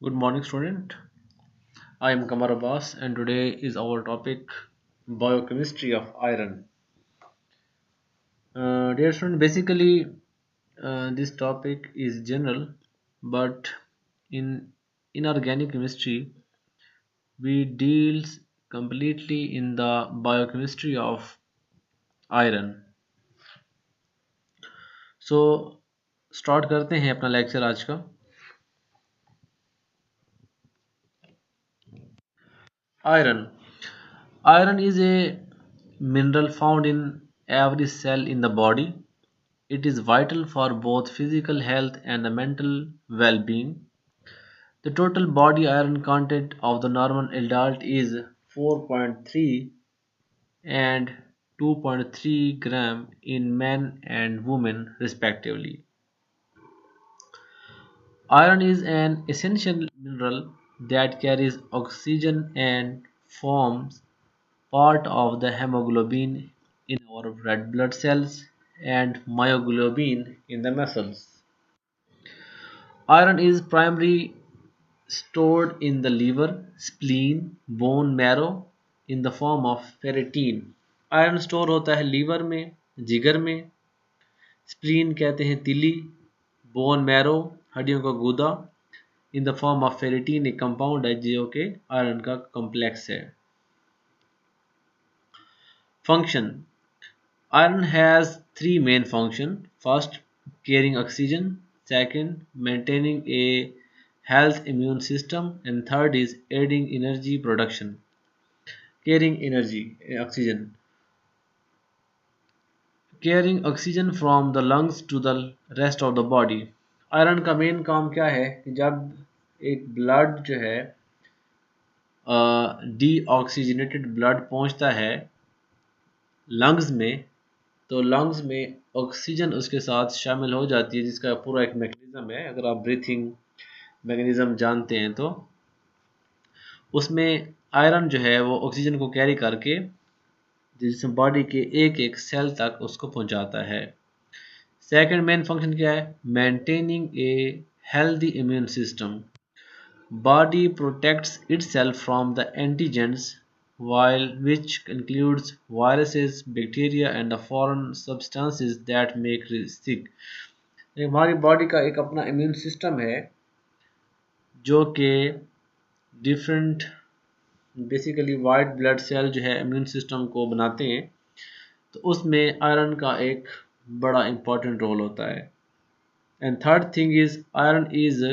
Good morning, student. I am Kamar Abbas, and today is our topic biochemistry of iron. Dear student, basically, this topic is general, but in inorganic chemistry, we deals completely in the biochemistry of iron. So, start करते हैं अपना lecture आज का. Iron. Iron is a mineral found in every cell in the body. It is vital for both physical health and the mental well-being. The total body iron content of the normal adult is 4.3 and 2.3 gram in men and women respectively. Iron is an essential mineral that carries oxygen and forms part of the hemoglobin in our red blood cells and myoglobin in the muscles. Iron is primarily stored in the liver, spleen, bone marrow in the form of ferritin. Iron store होता है liver में, जिगर में, spleen कहते हैं तिली, bone marrow हड्डियों का गूदा इन द फॉर्म ऑफ फेरिटीन एक कंपाउंड है जो कि आयरन का कॉम्प्लेक्स है. Function. Iron has three main functions. First, carrying oxygen. Second, maintaining a health immune system. And third is aiding energy production. Carrying energy, oxygen. Carrying oxygen from the lungs to the rest of the body. Iron का main काम क्या है कि जब एक blood जो है deoxygenated blood पहुंचता है लंग्स में, तो लंग्स में ऑक्सीजन उसके साथ शामिल हो जाती है जिसका पूरा एक मैकेनिज्म है. अगर आप ब्रीथिंग मैकेनिज्म जानते हैं तो उसमें आयरन जो है वो ऑक्सीजन को कैरी करके जिसमें बॉडी के एक एक सेल तक उसको पहुंचाता है. सेकंड मेन फंक्शन क्या है? Maintaining a healthy immune system. Body protects itself from the antigens, which includes viruses, bacteria, and the foreign substances that make sick. हमारी बॉडी का एक अपना इम्यून सिस्टम है जो कि different basically white blood cell जो है इम्यून सिस्टम को बनाते हैं, तो उसमें आयरन का एक बड़ा इम्पोर्टेंट रोल होता है. And third thing is iron is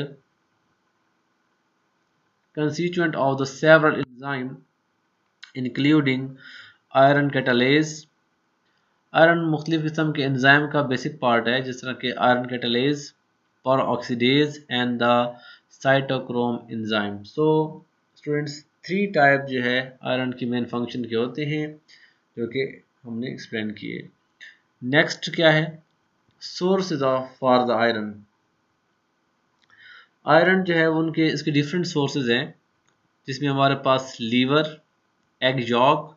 constituent of the several enzymes including iron catalase. Iron मुख्तलिफ किस्म के एंजाइम का बेसिक पार्ट है जिस तरह के iron catalase, peroxidase and the cytochrome enzyme. So students, three type जो है आयरन की मेन फंक्शन के होते हैं जो कि हमने एक्सप्लेन किए. नेक्स्ट क्या है? Sources of for the iron. Iron जो है उनके इसके डिफरेंट सोर्सेज हैं जिसमें हमारे पास liver, egg yolk,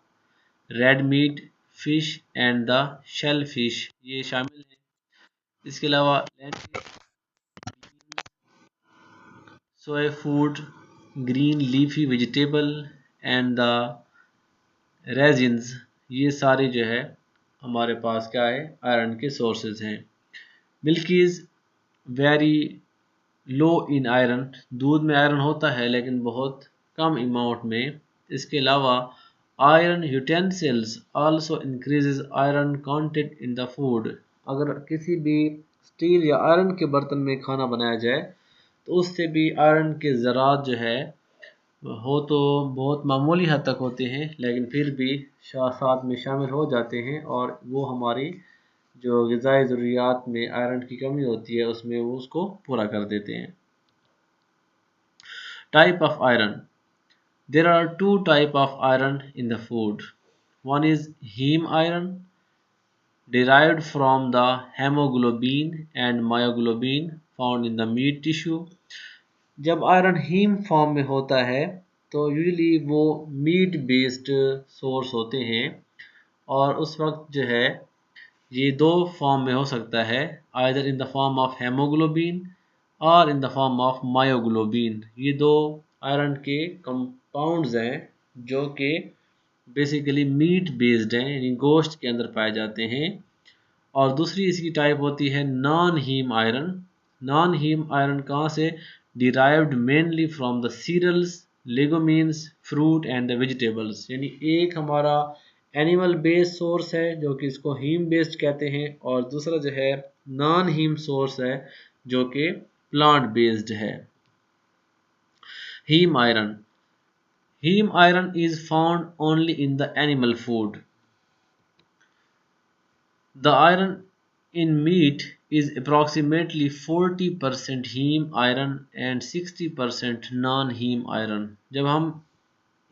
red meat, fish and the shell fish ये शामिल हैं. इसके अलावा soya food, green leafy vegetable and the raisins ये सारे जो है हमारे पास क्या है आयरन के सोर्सेज हैं. Milk is very low in iron. दूध में आयरन होता है लेकिन बहुत कम अमाउंट में. इसके अलावा iron utensils also increases iron content in the food. अगर किसी भी स्टील या आयरन के बर्तन में खाना बनाया जाए तो उससे भी आयरन के ज़रात जो है हो तो बहुत मामूली हद तक होते हैं लेकिन फिर भी साथ में शामिल हो जाते हैं और वो हमारी जो ग़िज़ाई ज़रूरियात में आयरन की कमी होती है उसमें वो उसको पूरा कर देते हैं. Type of iron. There are two types of iron in the food. One is heme iron, derived from the hemoglobin and myoglobin found in the meat tissue. जब आयरन हीम फॉर्म में होता है तो यूजुअली वो meat based source होते हैं और उस वक्त जो है ये दो फॉर्म में हो सकता है, either in the form of haemoglobin और in the form of myoglobin. ये दो आयरन के कंपाउंड्स हैं जो कि बेसिकली मीट बेस्ड हैं, यानी गोश्त के अंदर पाए जाते हैं। और दूसरी इसकी टाइप होती है non haem iron. Non haem iron कहाँ से? Derived mainly from the cereals, legumes, fruit and the vegetables. यानी एक हमारा एनिमल बेस्ड सोर्स है जो कि इसको हीम बेस्ड कहते हैं, और दूसरा जो है नॉन हीम सोर्स है जो कि प्लांट बेस्ड है। Heme iron. Heme iron is found only in the animal food. The iron in meat is approximately 40% heme iron and 60% non-heme iron। जब हम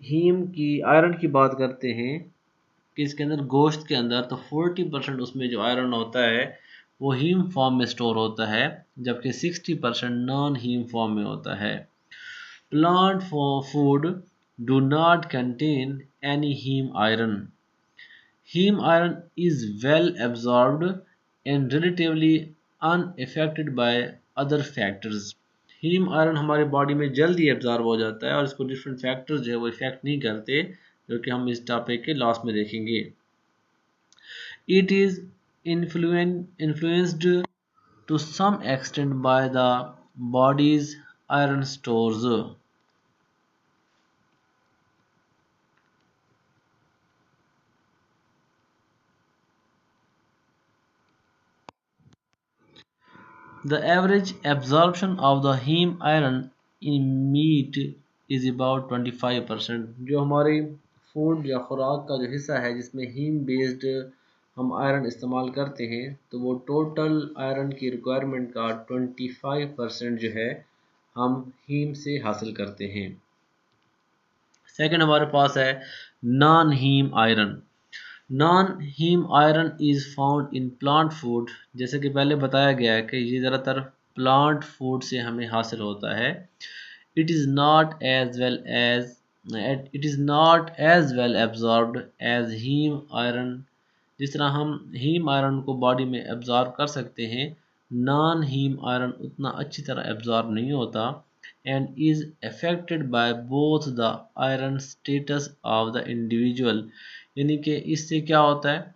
हीम की आयरन की बात करते हैं कि इसके अंदर गोश्त के अंदर, तो 40% उसमें जो आयरन होता है वो हीम फॉर्म में स्टोर होता है, जबकि 60% नॉन हीम फॉर्म में होता है। Plant food do not contain any heme iron. Heme iron is well absorbed and relatively unaffected by other factors। Heme iron हमारे बॉडी में जल्दी एब्जॉर्ब हो जाता है और इसको डिफरेंट फैक्टर्स जो है वो इफेक्ट नहीं करते, जो कि हम इस टॉपिक के लास्ट में देखेंगे। It is influenced to some extent by the body's iron stores. The average absorption of the heme iron in meat is about 25%। जो हमारी फूड या खुराक का जो हिस्सा है जिसमें हीम बेस्ड हम आयरन इस्तेमाल करते हैं, तो वो टोटल आयरन की रिक्वायरमेंट का 25% जो है हम हीम से हासिल करते हैं। सेकंड हमारे पास है non haem iron. Non haem iron is found in plant food. जैसे कि पहले बताया गया है कि ये ज़्यादातर प्लांट फूड से हमें हासिल होता है। It is not as well absorbed as heme iron. जिस तरह हम हीम आयरन को बॉडी में एब्जॉर्ब कर सकते हैं, नॉन हीम आयरन उतना अच्छी तरह एब्जॉर्ब नहीं होता, and is affected by both the iron status of the individual. यानी कि इससे क्या होता है,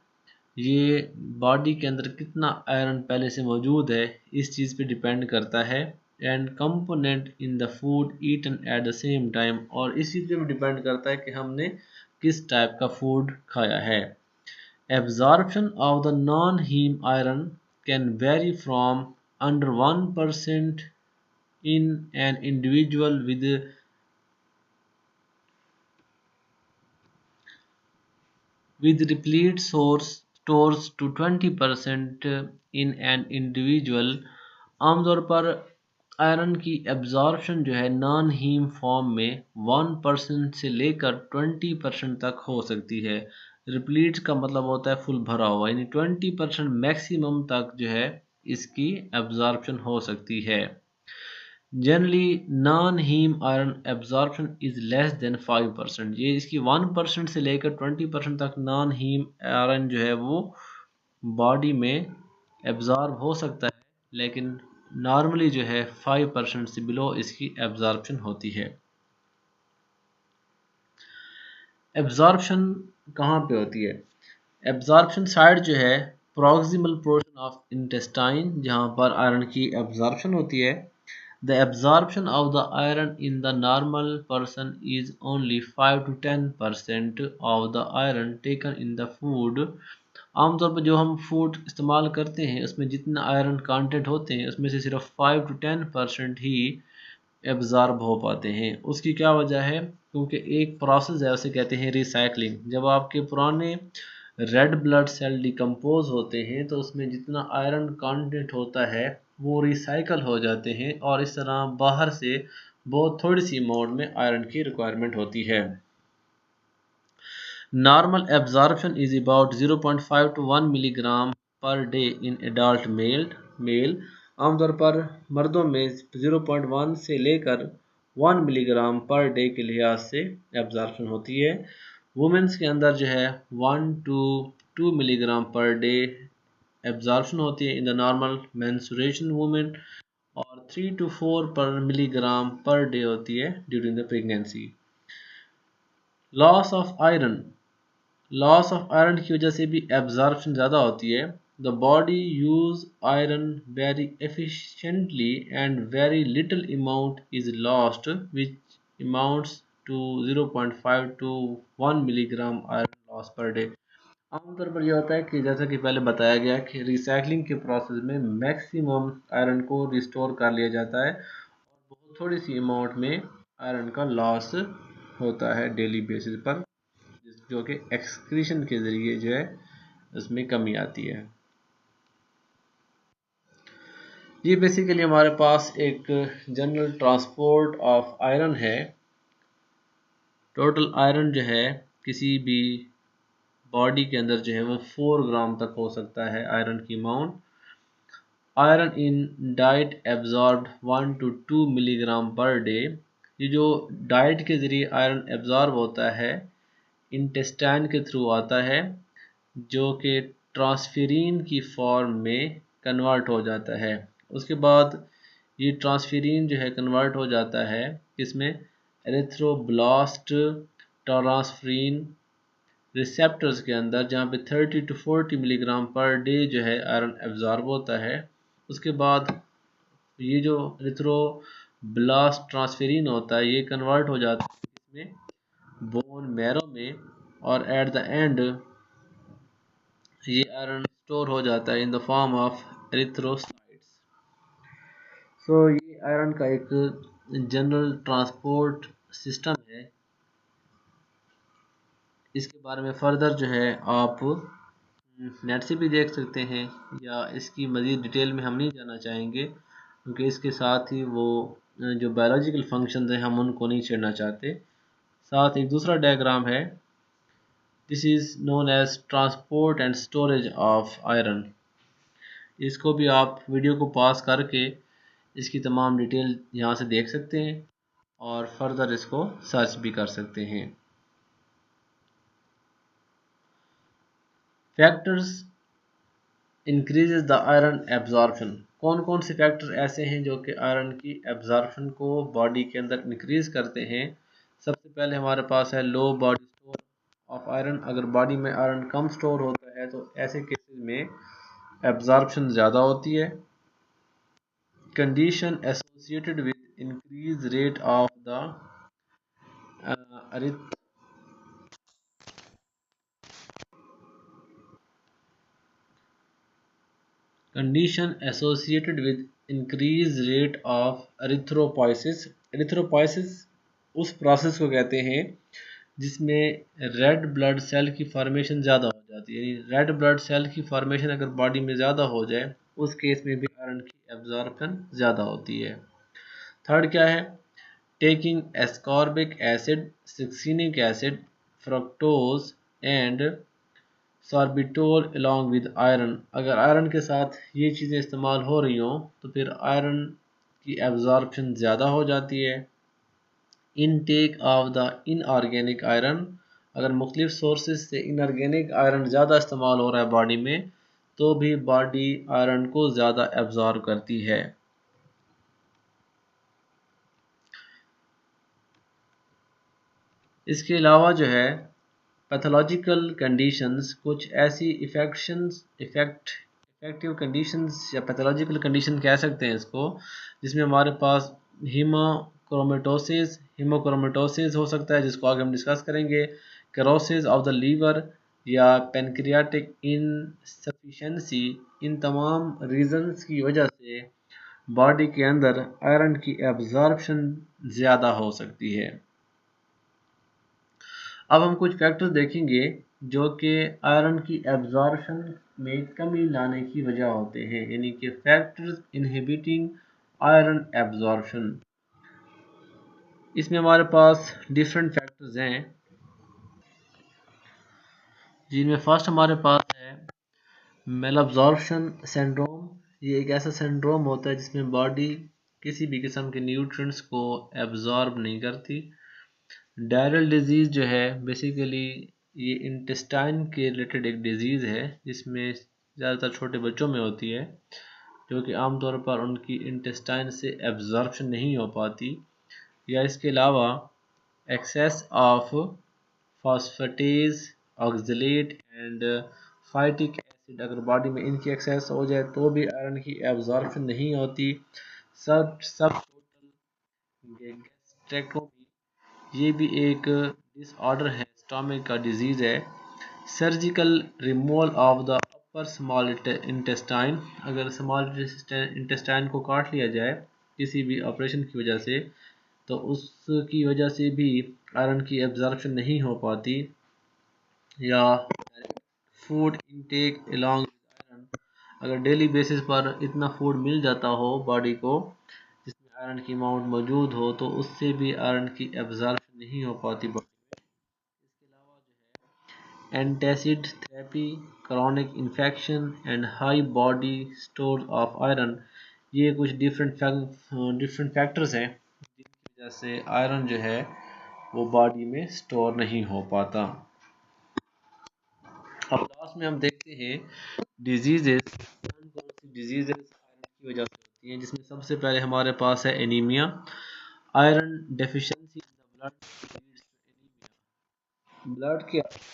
ये बॉडी के अंदर कितना आयरन पहले से मौजूद है इस चीज़ पे डिपेंड करता है, and component in the food eaten at the same time. और इस चीज़ पे भी डिपेंड करता है कि हमने किस टाइप का फूड खाया है। Absorption of the non haem iron can vary from under 1% in an individual with replete stores to 20% in an individual। आमतौर पर आयरन की एब्जॉर्प्शन जो है नॉन हीम फॉर्म में 1% से लेकर 20% तक हो सकती है। रिप्लीट का मतलब होता है फुल भरा हुआ, यानी 20% मैक्सिमम तक जो है इसकी एब्जॉर्प्शन हो सकती है। Generally non haem iron absorption is less than 5%। ये इसकी 1% से लेकर 20% तक नॉन हीम आयरन जो है वो बॉडी में एब्जॉर्ब हो सकता है, लेकिन नॉर्मली जो है 5% से बिलो इसकी एब्जॉर्प्शन होती है। एब्जॉर्प्शन कहाँ पे होती है? एब्जॉर्प्शन साइड जो है प्रॉक्सिमल पोर्शन ऑफ इंटेस्टाइन, जहाँ पर आयरन की एब्जॉर्प्शन होती है। The absorption of the iron in the normal person is only 5 to 10% of the iron taken in the food। आमतौर पर जो हम फूड इस्तेमाल करते हैं उसमें जितना आयरन कंटेंट होते हैं उसमें से सिर्फ 5 to 10% ही एब्जॉर्ब हो पाते हैं। उसकी क्या वजह है? क्योंकि एक प्रोसेस है, उसे कहते हैं रिसाइकलिंग। जब आपके पुराने रेड ब्लड सेल डिकम्पोज होते हैं तो उसमें जितना आयरन कंटेंट होता है वो रिसाइकल हो जाते हैं, और इस तरह बाहर से बहुत थोड़ी सी अमाउंट में आयरन की रिक्वायरमेंट होती है। Normal absorption is about 0.5 to 1 milligram per day in adult mail. आमतौर पर मर्दों में 0.1 से लेकर 1 मिलीग्राम पर डे के लिहाज से एब्जॉर्प्शन होती है। वुमेंस के अंदर जो है 1 to 2 milligram per day absorption होती है in the normal menstruation women. और 3 to 4 पर मिलीग्राम पर डे होती है during the pregnancy. Loss of iron, loss of iron की वजह से भी एब्जॉर्प्शन ज़्यादा होती है। The body use iron very efficiently and very little amount is lost which amounts to 0.5 to 1 milligram iron loss per day. आमतौर पर यह होता है कि जैसा कि पहले बताया गया कि रिसाइकलिंग के प्रोसेस में मैक्सिमम आयरन को रिस्टोर कर लिया जाता है और बहुत थोड़ी सी अमाउंट में आयरन का लॉस होता है डेली बेसिस पर, जो कि एक्सक्रीशन के ज़रिए जो है उसमें कमी आती है। ये बेसिकली हमारे पास एक जनरल ट्रांसपोर्ट ऑफ आयरन है। टोटल आयरन जो है किसी भी बॉडी के अंदर जो है वो 4 ग्राम तक हो सकता है आयरन की amount. Iron in diet absorb 1 to 2 milligram per day. ये जो डाइट के ज़रिए आयरन एब्जॉर्ब होता है इंटेस्टाइन के थ्रू आता है, जो कि ट्रांसफेरिन की फॉर्म में कन्वर्ट हो जाता है। उसके बाद ये ट्रांसफेरिन जो है कन्वर्ट हो जाता है किसमें, एरिथ्रोब्लास्ट ट्रांसफेरिन रिसेप्टर्स के अंदर, जहाँ पे 30 to 40 मिलीग्राम पर डे जो है आयरन एब्जॉर्ब होता है। उसके बाद ये जो एरिथ्रोब्लास्ट ट्रांसफेरिन होता है ये कन्वर्ट हो जाता है इसमें बोन मैरो में, और एट द एंड ये आयरन स्टोर हो जाता है in the form of erythrocytes. So ये आयरन का एक जनरल ट्रांसपोर्ट सिस्टम है। इसके बारे में फर्दर जो है आप नेट से भी देख सकते हैं, या इसकी मज़ीद डिटेल में हम नहीं जाना चाहेंगे क्योंकि इसके साथ ही वो जो बायोलॉजिकल फंक्शंस हैं हम उनको नहीं छेड़ना चाहते। साथ एक दूसरा डायग्राम है, this is known as transport and storage of iron. इसको भी आप वीडियो को पॉज करके इसकी तमाम डिटेल यहाँ से देख सकते हैं और फर्दर इसको सर्च भी कर सकते हैं। Factors increases the iron absorption, कौन कौन से फैक्टर ऐसे हैं जो कि आयरन की एब्जॉर्प्शन को बॉडी के अंदर इंक्रीज करते हैं। सबसे पहले हमारे पास है लो बॉडी स्टोर ऑफ आयरन। अगर बॉडी में आयरन कम स्टोर होता है तो ऐसे केसेस में एब्जॉर्प्शन ज़्यादा होती है। Condition associated with increase rate of the condition associated with increased rate of erythropoiesis। erythropoiesis उस प्रोसेस को कहते हैं जिसमें रेड ब्लड सेल की फॉर्मेशन ज़्यादा हो जाती है। यानी रेड ब्लड सेल की फॉर्मेशन अगर बॉडी में ज़्यादा हो जाए उस केस में भी आयरन की एब्जॉर्प्शन ज़्यादा होती है। थर्ड क्या है, taking ascorbic acid, succinic acid, fructose and sorbitol along with iron. अगर आयरन के साथ ये चीज़ें इस्तेमाल हो रही हों तो फिर आयरन की एब्जॉर्प्शन ज़्यादा हो जाती है। Intake of the inorganic iron, अगर मुख्तलिफ सोर्सेज से इनऑर्गेनिक आयरन ज़्यादा इस्तेमाल हो रहा है बॉडी में तो भी बॉडी आयरन को ज़्यादा एब्जॉर्ब करती है। इसके अलावा जो है पैथोलॉजिकल कंडीशंस, कुछ ऐसी इफ़ेक्टिव कंडीशंस या पैथोलॉजिकल कंडीशन कह सकते हैं इसको, जिसमें हमारे पास हीमोक्रोमेटोसिस हो सकता है जिसको आगे हम डिस्कस करेंगे, क्रोसिस ऑफ द लीवर या पेनक्रियाटिक इनसफिशिएंसी। इन तमाम रीजंस की वजह से बॉडी के अंदर आयरन की एब्जॉर्प्शन ज़्यादा हो सकती है। अब हम कुछ फैक्टर्स देखेंगे जो कि आयरन की एब्जॉर्प्शन में कमी लाने की वजह होते हैं, यानी कि फैक्टर्स इनहिबिटिंग आयरन एब्जॉर्प्शन। इसमें हमारे पास डिफरेंट फैक्टर्स हैं जिनमें फर्स्ट हमारे पास है मेलअब्जॉर्प्शन सिंड्रोम। ये एक ऐसा सिंड्रोम होता है जिसमें बॉडी किसी भी किस्म के न्यूट्रिएंट्स को एब्जॉर्ब नहीं करती। डायरल डिजीज़ जो है बेसिकली ये इंटेस्टाइन के रिलेटेड एक डिजीज़ है जिसमें ज़्यादातर छोटे बच्चों में होती है। जो कि आमतौर पर उनकी इंटेस्टाइन से एब्जॉर्प्शन नहीं हो पाती, या इसके अलावा excess of phosphatase, oxalate and phytic acid, अगर बॉडी में इनकी एक्सेस हो जाए तो भी आयरन की एब्जॉर्प्शन नहीं होती। सब सब गैस्ट्रेक्टोमी, ये भी एक डिसऑर्डर है, स्टोमक का डिजीज़ है। Surgical removal of the upper small intestine, अगर स्मॉल इंटेस्टाइन को काट लिया जाए किसी भी ऑपरेशन की वजह से, तो उसकी वजह से भी आयरन की एब्जॉर्प्शन नहीं हो पाती। या फूड इनटेक अलॉन्ग आयरन, अगर डेली बेसिस पर इतना फूड मिल जाता हो बॉडी को जिसमें आयरन की अमाउंट मौजूद हो, तो उससे भी आयरन की एब्जॉर्प्शन नहीं हो पाती बॉडी में। इसके अलावा जो है antacid therapy, chronic infection and high body store of iron, ये कुछ डिफरेंट फैक्टर्स हैं जिनकी वजह से आयरन जो है वो बॉडी में स्टोर नहीं हो पाता। अब लास्ट में हम देखते हैं डिजीजेस, कौन कौन सी डिजीजेस आयरन की वजह से होती हैं, जिसमें सबसे पहले हमारे पास है anaemia. Iron deficiency in the blood leads to anaemia, blood के आरबीसी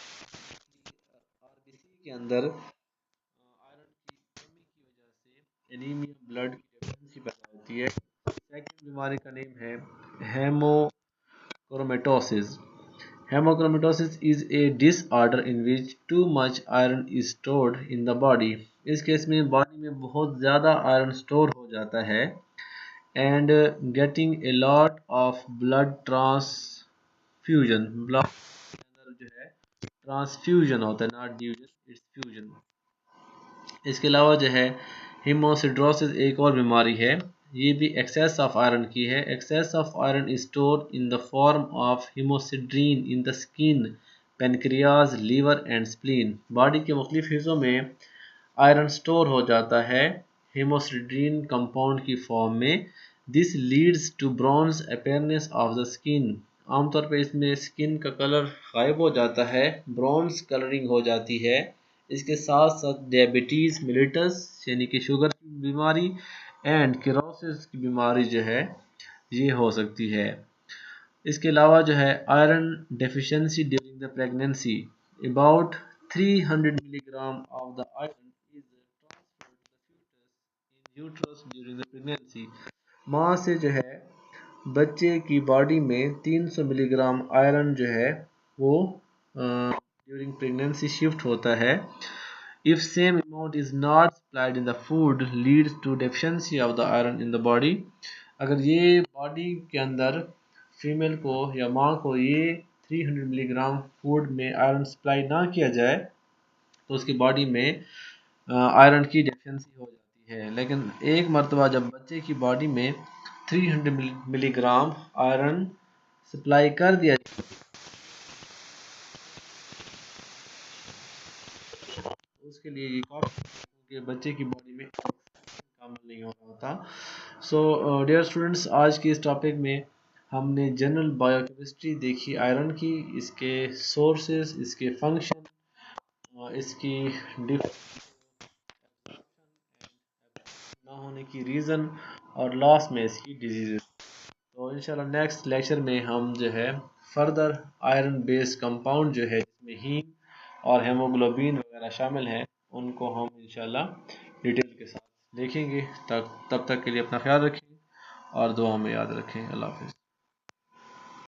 के अंदर आयरन की कमी की वजह से एनीमिया, ब्लड की डेफिशिएंसी पैदा होती है। सेकंड बीमारी का नेम है हेमोक्रोमेटोसिस। Hemochromatosis is a disorder in which too much iron is stored in the body. इस केस में बॉडी में बहुत ज़्यादा आयरन स्टोर हो जाता है and getting a lot of blood transfusion, blood के अंदर जो है ट्रांसफ्यूजन होता है, नॉट डिफ्यूजन, इट्स फ्यूजन। इसके अलावा जो है हीमोसिड्रोसिस एक और बीमारी है, ये भी एक्सेस ऑफ आयरन की है। Excess of iron is stored in the form of haemosiderin in the skin, pancreas, liver and spleen. Body के मुख्तलिफ हिस्सों में आयरन स्टोर हो जाता है हीमोसिड्रीन कंपाउंड की फॉर्म में। This leads to bronze appearance of the skin, आमतौर पर इसमें स्किन का कलर गायब हो जाता है, ब्रॉन्ज कलरिंग हो जाती है। इसके साथ साथ डायबिटीज़ मिलिटस यानी कि शुगर की बीमारी एंड किरोसिस की बीमारी जो है ये हो सकती है। इसके अलावा जो है iron deficiency during the pregnancy, about 300 milligram of the iron is transferred to the fetus in uterus during the pregnancy. माँ से जो है बच्चे की बॉडी में 300 मिलीग्राम आयरन जो है वो ड्यूरिंग प्रेगनेंसी शिफ्ट होता है। If same amount is not supplied in the food leads to deficiency of the iron in the body, अगर ये बॉडी के अंदर फीमेल को या माँ को ये 300 मिलीग्राम फूड में आयरन सप्लाई ना किया जाए तो उसकी बॉडी में आयरन की डेफिशिएंसी हो जाती है। लेकिन एक मरतबा जब बच्चे की बॉडी में 300 मिलीग्राम आयरन सप्लाई कर दिया उसके लिए ये काफ़ी, क्योंकि बच्चे की बॉडी में कामल नहीं हो रहा होता। सो डियर स्टूडेंट्स, आज की इस टॉपिक में हमने जनरल बायोकेमिस्ट्री देखी आयरन की, इसके सोर्सेज, इसके फंक्शन, इसकी ना होने की रीज़न और लास्ट में इसकी डिजीज़। तो इंशाल्लाह नेक्स्ट लेक्चर में हम जो है फर्दर आयरन बेस्ड कंपाउंड जो है जिसमें हीम और हेमोग्लोबिन वगैरह शामिल हैं उनको हम इंशाल्लाह डिटेल के साथ देखेंगे। तब तक के लिए अपना ख्याल रखें और दुआ में याद रखें। अल्लाह हाफ़िज़।